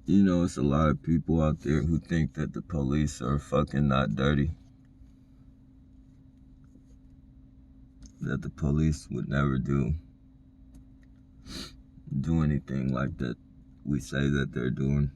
You know, it's a lot of people out there who think that the police are fucking not dirty. That the police would never do anything like that we say that they're doing.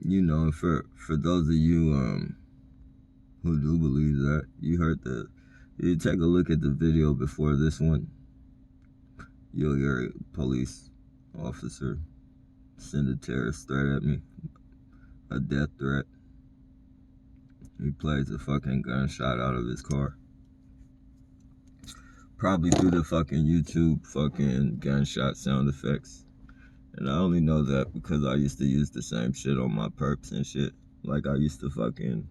You know, for those of you who do believe that, you take a look at the video before this one, you'll hear a police officer send a terrorist threat at me, a death threat. He plays a fucking gunshot out of his car. Probably through the fucking YouTube fucking gunshot sound effects. And I only know that because I used to use the same shit on my perps and shit. Like I used to fucking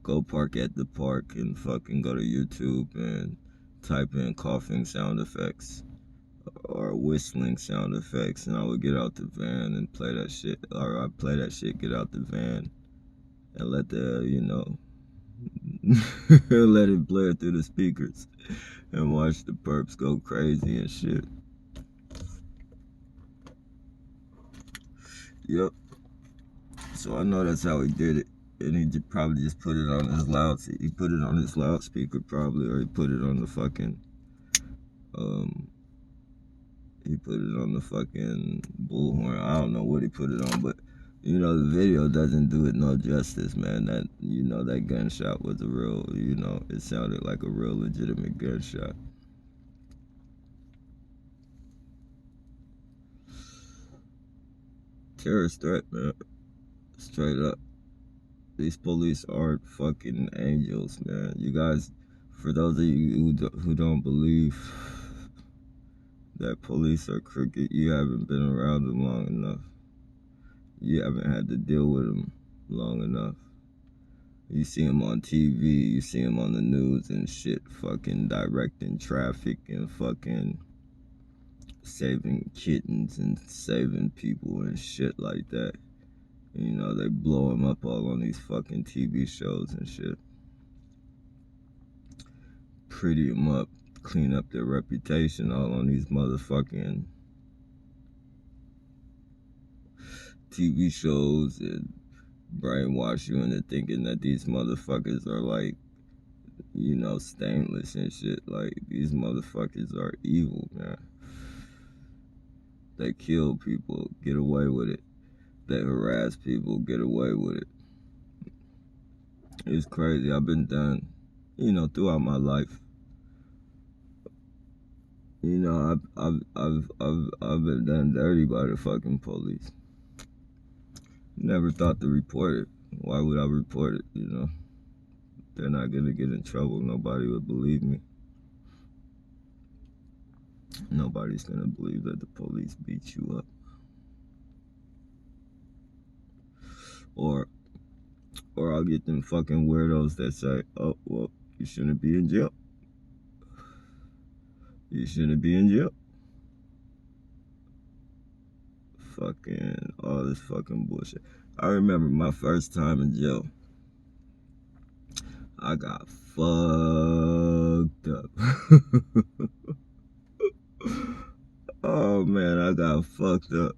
go park at the park and fucking go to YouTube and type in coughing sound effects or whistling sound effects, and I would get out the van and play that shit. Or I'd play that shit, get out the van and let the, let it blare through the speakers and watch the perps go crazy and shit. Yep. So I know that's how he did it. And he probably just put it on his he put it on his loudspeaker probably, or he put it on the fucking, he put it on the fucking bullhorn. I don't know what he put it on, but you know, the video doesn't do it no justice, man. That, you know, that gunshot was a real, you know, it sounded like a real legitimate gunshot. Terrorist threat, man. Straight up. These police aren't fucking angels, man. You guys, for those of you who don't believe that police are crooked, you haven't been around them long enough. You haven't had to deal with them long enough. You see them on TV, you see them on the news and shit, fucking directing traffic and fucking saving kittens and saving people and shit like that. You know, they blow them up all on these fucking TV shows and shit. Pretty them up, clean up their reputation all on these motherfucking TV shows and brainwash you into thinking that these motherfuckers are like, you know, stainless and shit. Like, these motherfuckers are evil, man. They kill people, get away with it. They harass people, get away with it. It's crazy. I've been done, you know, throughout my life. You know, I've been done dirty by the fucking police. Never thought to report it. Why would I report it, you know? They're not gonna get in trouble. Nobody would believe me. Nobody's gonna believe that the police beat you up. Or I'll get them fucking weirdos that say, oh, well, you shouldn't be in jail. You shouldn't be in jail. Fucking all this fucking bullshit. I remember my first time in jail. I got fucked up. Oh man, I got fucked up.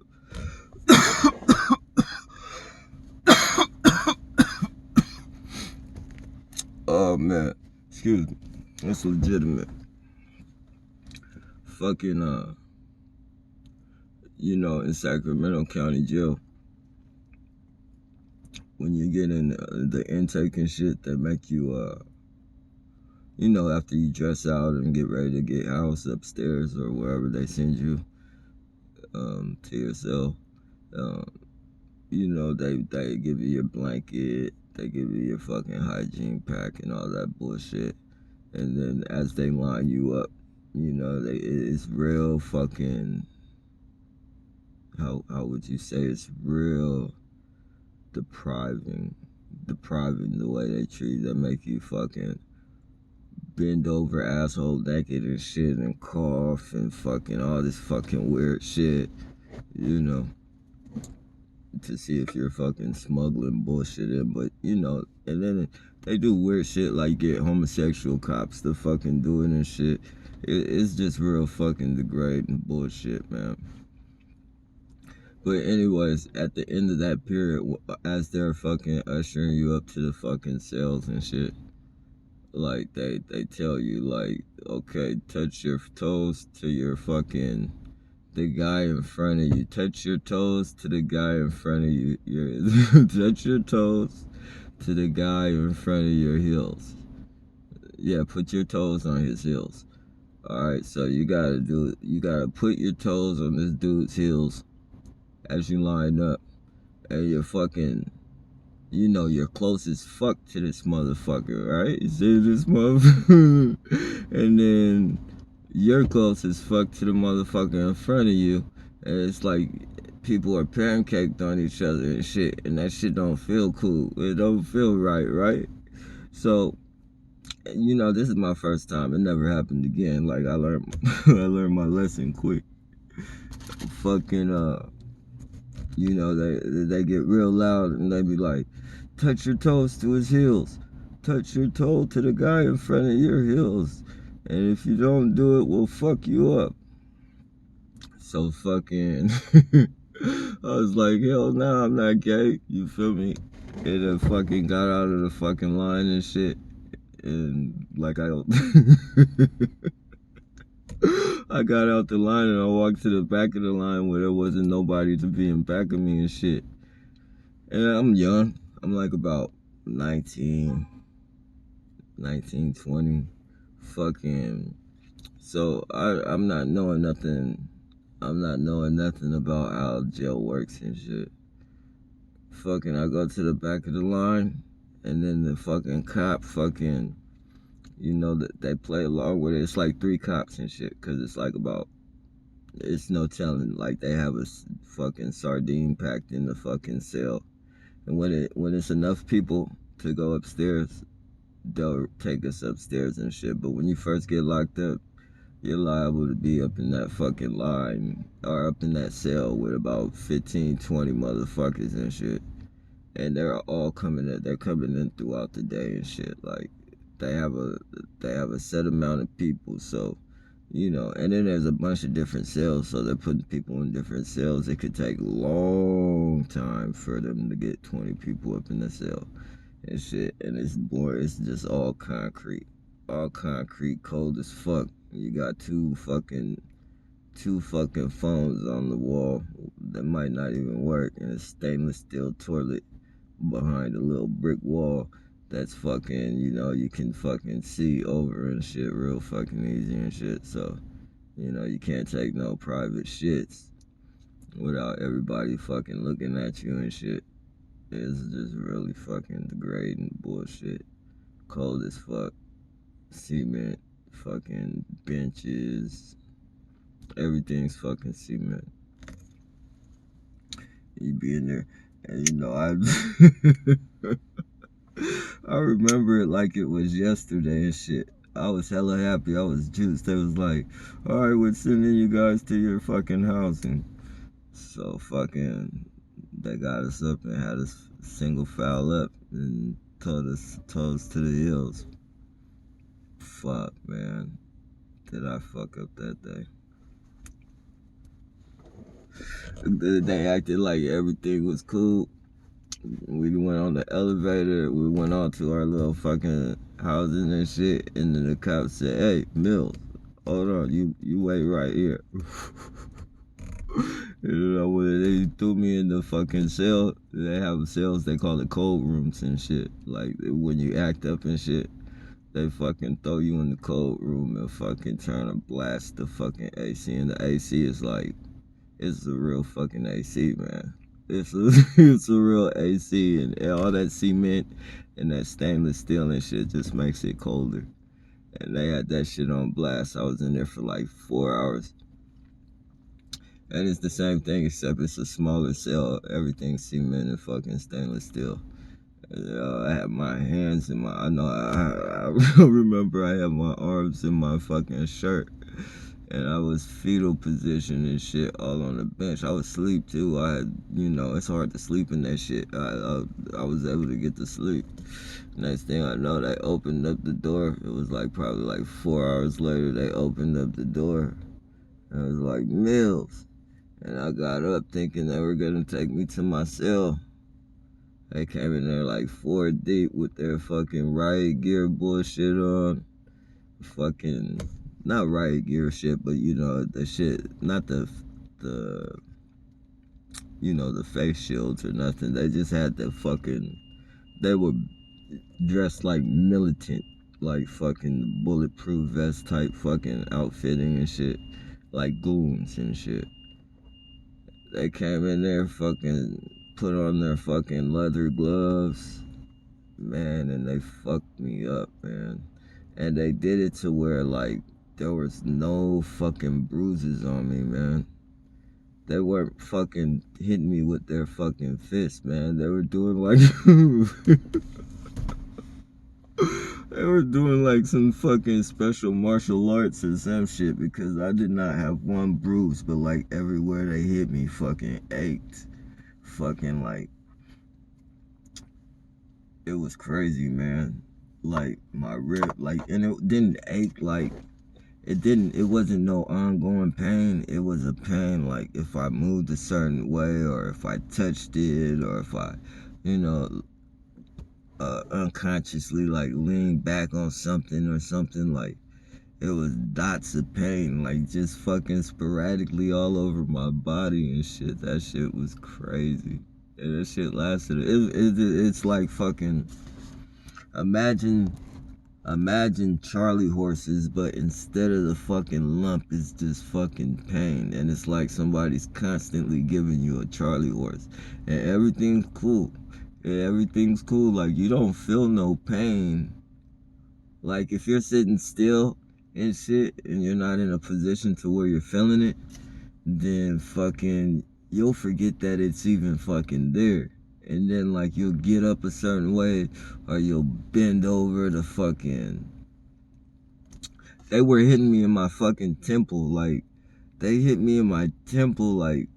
Oh man, excuse me. That's legitimate. Fucking you know, in Sacramento County Jail, when you get in the intake and shit, they make you you know, after you dress out and get ready to get housed upstairs or wherever they send you to your cell, you know, they give you your blanket, they give you your fucking hygiene pack and all that bullshit. And then as they line you up, you know, it's real fucking, how would you say, it's real depriving the way they treat you. They make you fucking bend over asshole naked and shit and cough and fucking all this fucking weird shit, you know, to see if you're fucking smuggling bullshit in. But, you know, and then they do weird shit like get homosexual cops to fucking do it and shit. It's just real fucking degrading bullshit, man. But anyways, at the end of that period, as they're fucking ushering you up to the fucking cells and shit, like they tell you like, okay, touch your toes to your fucking the guy in front of you. Touch your toes to the guy in front of you. Touch your toes to the guy in front of your heels. Yeah, put your toes on his heels. Alright, so you gotta put your toes on this dude's heels as you line up. And you're fucking, you're close as fuck to this motherfucker, right? You see this motherfucker? And then you're close as fuck to the motherfucker in front of you. And it's like people are pancaked on each other and shit. And that shit don't feel cool. It don't feel right? So, this is my first time. It never happened again. Like I learned I learned my lesson quick. Fucking they get real loud and they be like, touch your toes to his heels. Touch your toe to the guy in front of your heels. And if you don't do it, we'll fuck you up. So fucking I was like, hell no, I'm not gay. You feel me? And I fucking got out of the fucking line and shit. And like I got out the line and I walked to the back of the line where there wasn't nobody to be in back of me and shit. And I'm young. I'm like about 19, 20. Fucking. So I'm not knowing nothing. I'm not knowing nothing about how jail works and shit. Fucking, I go to the back of the line, and then the fucking cop fucking, that they play along with it. It's like 3 cops and shit, cause it's like it's no telling. Like they have a fucking sardine packed in the fucking cell, and when it's enough people to go upstairs, they'll take us upstairs and shit. But when you first get locked up, you're liable to be up in that fucking line or up in that cell with about 15, 20 motherfuckers and shit. And they're all coming in. They're coming in throughout the day and shit. Like they have a set amount of people. So, and then there's a bunch of different cells. So they're putting people in different cells. It could take a long time for them to get 20 people up in the cell and shit. And it's boring. It's just all concrete, cold as fuck. You got two fucking phones on the wall that might not even work, and a stainless steel toilet behind a little brick wall that's fucking, you can fucking see over and shit real fucking easy and shit. So, you can't take no private shits without everybody fucking looking at you and shit. It's just really fucking degrading bullshit. Cold as fuck. Cement. Fucking benches. Everything's fucking cement. You be in there, and I remember it like it was yesterday and shit. I was hella happy. I was juiced. They was like, alright, we're sending you guys to your fucking housing. So fucking, they got us up and had us single file up and told us to the hills. Fuck, man. Did I fuck up that day? They acted like everything was cool. We went on the elevator. We went on to our little fucking houses and shit. And then the cop said, hey, Mills, hold on. You wait right here. When they threw me in the fucking cell, they have cells, they call it cold rooms and shit. Like, when you act up and shit, they fucking throw you in the cold room and fucking turn and blast the fucking AC. And the AC is like, it's a real fucking AC, man. It's a real AC, and all that cement and that stainless steel and shit just makes it colder. And they had that shit on blast. I was in there for like 4 hours. And it's the same thing, except it's a smaller cell. Everything's cement and fucking stainless steel. I had my hands in I remember I had my arms in my fucking shirt. And I was fetal position and shit all on the bench. I was asleep too. I had, it's hard to sleep in that shit. I was able to get to sleep. Next thing I know, they opened up the door. It was like probably like 4 hours later, they opened up the door. And I was like, Mills. And I got up thinking they were gonna take me to my cell. They came in there like 4 deep with their fucking riot gear bullshit on. Fucking, not riot gear shit, but you know, the shit, not the, you know, the face shields or nothing. They just had the fucking, they were dressed like militant, like fucking bulletproof vest type fucking outfitting and shit, like goons and shit. They came in there, fucking put on their fucking leather gloves, man, and they fucked me up, man. And they did it to where like there was no fucking bruises on me, man. They weren't fucking hitting me with their fucking fists, man. They were doing like they were doing like some fucking special martial arts or some shit, because I did not have one bruise, but like everywhere they hit me fucking ached. Fucking like, it was crazy, man. Like my rib, like, and it didn't ache, like it wasn't no ongoing pain. It was a pain like if I moved a certain way, or if I touched it, or if I, you know, unconsciously like leaned back on something or something. Like it was dots of pain, like just fucking sporadically all over my body and shit. That shit was crazy. And that shit lasted. It's like fucking, imagine Charlie horses, but instead of the fucking lump, it's just fucking pain. And it's like somebody's constantly giving you a Charlie horse. And everything's cool. And everything's cool. Like, you don't feel no pain. Like, if you're sitting still and shit, and you're not in a position to where you're feeling it, then fucking, you'll forget that it's even fucking there. And then like you'll get up a certain way, or you'll bend over the fucking, they were hitting me in my fucking temple. Like they hit me in my temple, like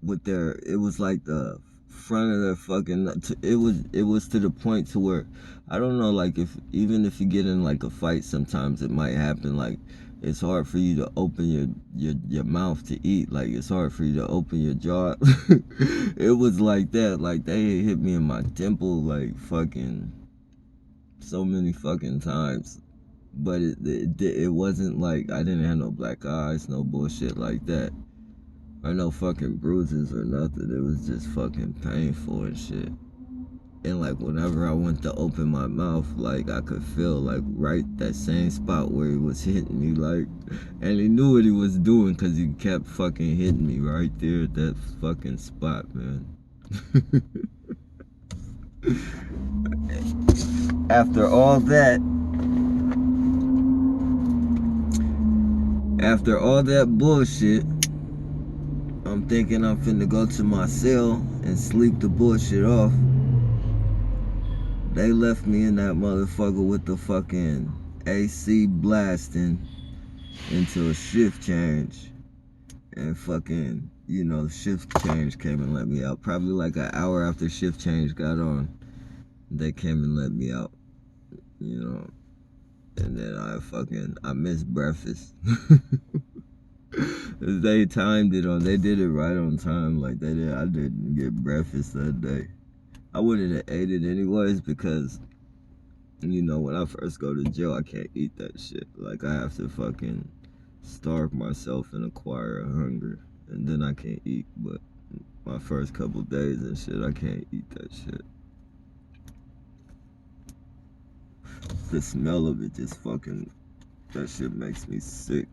with their, it was like the front of their fucking, it was to the point to where, I don't know, like if, even if you get in like a fight, sometimes it might happen, like it's hard for you to open your mouth to eat. Like it's hard for you to open your jaw. It was like that. Like they hit me in my temple like fucking so many fucking times. But it wasn't like, I didn't have no black eyes, no bullshit like that, or no fucking bruises or nothing. It was just fucking painful and shit. And like whenever I went to open my mouth, like I could feel like right that same spot where he was hitting me, like, and he knew what he was doing, because he kept fucking hitting me right there at that fucking spot, man. After all that bullshit, I'm thinking I'm finna go to my cell and sleep the bullshit off. They left me in that motherfucker with the fucking AC blasting into a shift change. And fucking, you know, shift change came and let me out. Probably like an hour after shift change got on, they came and let me out, you know. And then I missed breakfast. They timed it on, they did it right on time. Like I didn't get breakfast that day. I wouldn't have ate it anyways, because, you know, when I first go to jail, I can't eat that shit. Like, I have to fucking starve myself and acquire a hunger, and then I can't eat. But my first couple days and shit, I can't eat that shit. The smell of it just fucking, that shit makes me sick.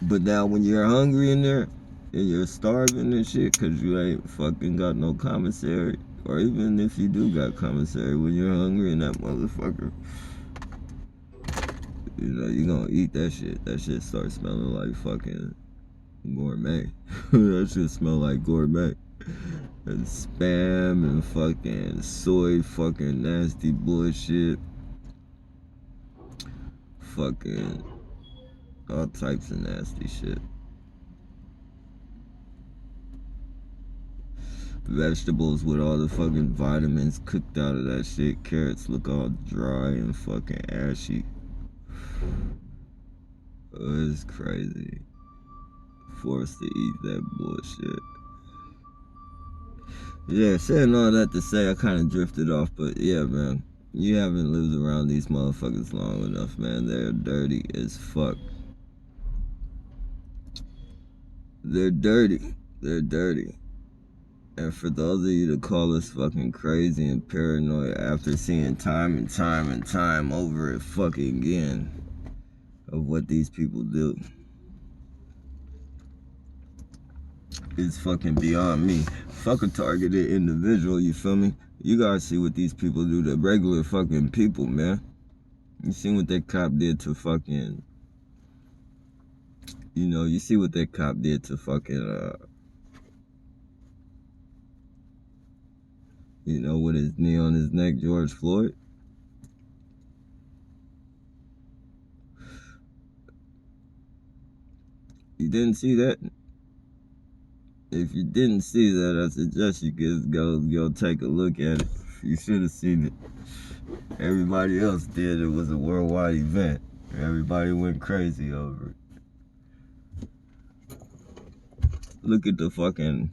But now when you're hungry in there, and you're starving and shit, because you ain't fucking got no commissary, or even if you do got commissary, when you're hungry in that motherfucker, you know, you gonna eat that shit. That shit starts smelling like fucking gourmet. That shit smell like gourmet. And spam and fucking soy fucking nasty bullshit. Fucking all types of nasty shit. Vegetables with all the fucking vitamins cooked out of that shit. Carrots look all dry and fucking ashy. Oh, it's crazy. forced to eat that bullshit. Yeah, saying all that to say, I kind of drifted off, but yeah, man. You haven't lived around these motherfuckers long enough, man. They're dirty as fuck. They're dirty. They're dirty. And for those of you to call us fucking crazy and paranoid after seeing time and time and time over and fucking again of what these people do, it's fucking beyond me. Fuck a targeted individual, you feel me? You gotta see what these people do to regular fucking people, man. You see what that cop did to fucking... You know, you see what that cop did to fucking, you know, with his knee on his neck, George Floyd. You didn't see that? If you didn't see that, I suggest you guys go take a look at it. You should have seen it. Everybody else did. It was a worldwide event. Everybody went crazy over it. Look at the footage.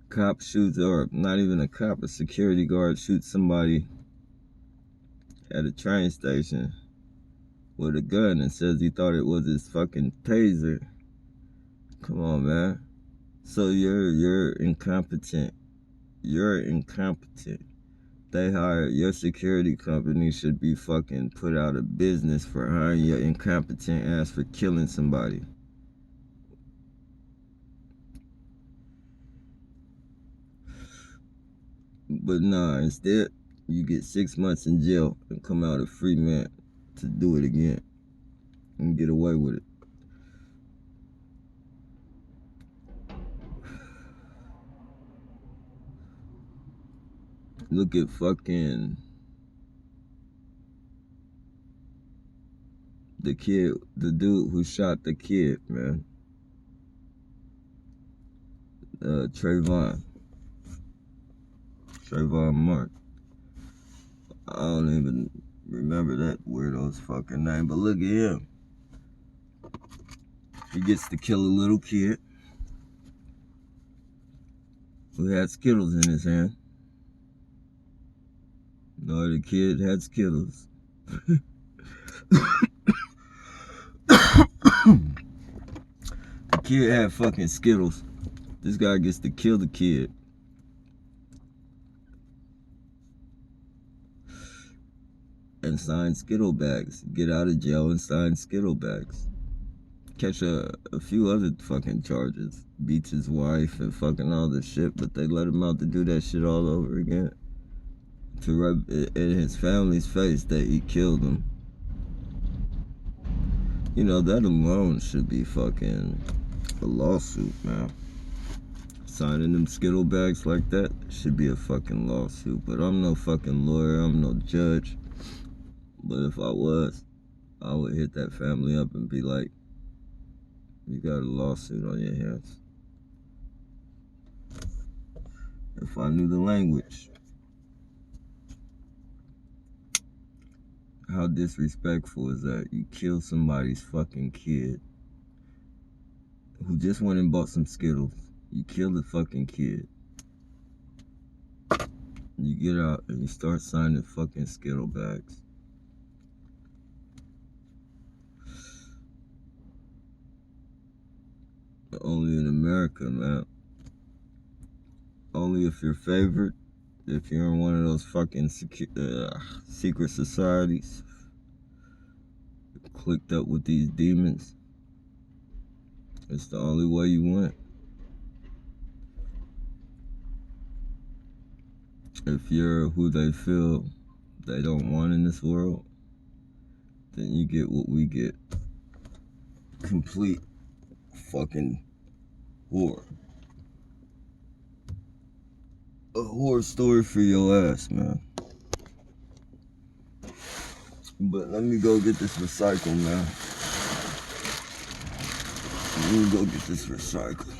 Cop shoots, or not even a cop, a security guard shoots somebody at a train station with a gun and says he thought it was his fucking taser. Come on, man. So you're incompetent. You're incompetent. They hired, your security company should be fucking put out of business for hiring your incompetent ass for killing somebody. But nah, instead, you get 6 months in jail and come out a free man to do it again and get away with it. Look at fucking the kid, the dude who shot the kid, man. Trayvon Martin. I don't even remember that weirdo's fucking name, but look at him. He gets to kill a little kid who had Skittles in his hand. No, the kid had Skittles. The kid had fucking Skittles. This guy gets to kill the kid. And sign Skittle bags. Get out of jail and sign Skittle bags. Catch a few other fucking charges. Beats his wife and fucking all this shit, but they let him out to do that shit all over again. To rub in his family's face that he killed him. You know, that alone should be fucking a lawsuit, man. Signing them Skittle bags like that should be a fucking lawsuit. But I'm no fucking lawyer, I'm no judge. But if I was, I would hit that family up and be like, you got a lawsuit on your hands. If I knew the language. How disrespectful is that? You kill somebody's fucking kid who just went and bought some Skittles. You kill the fucking kid. You get out and you start signing fucking Skittle bags. Only in America, man. Only if you're favored. If you're in one of those fucking secret societies, clicked up with these demons, it's the only way you win. If you're who they feel they don't want in this world, then you get what we get. Complete fucking horror. A horror story for your ass, man. But let me go get this recycle, man. Let me go get this recycle.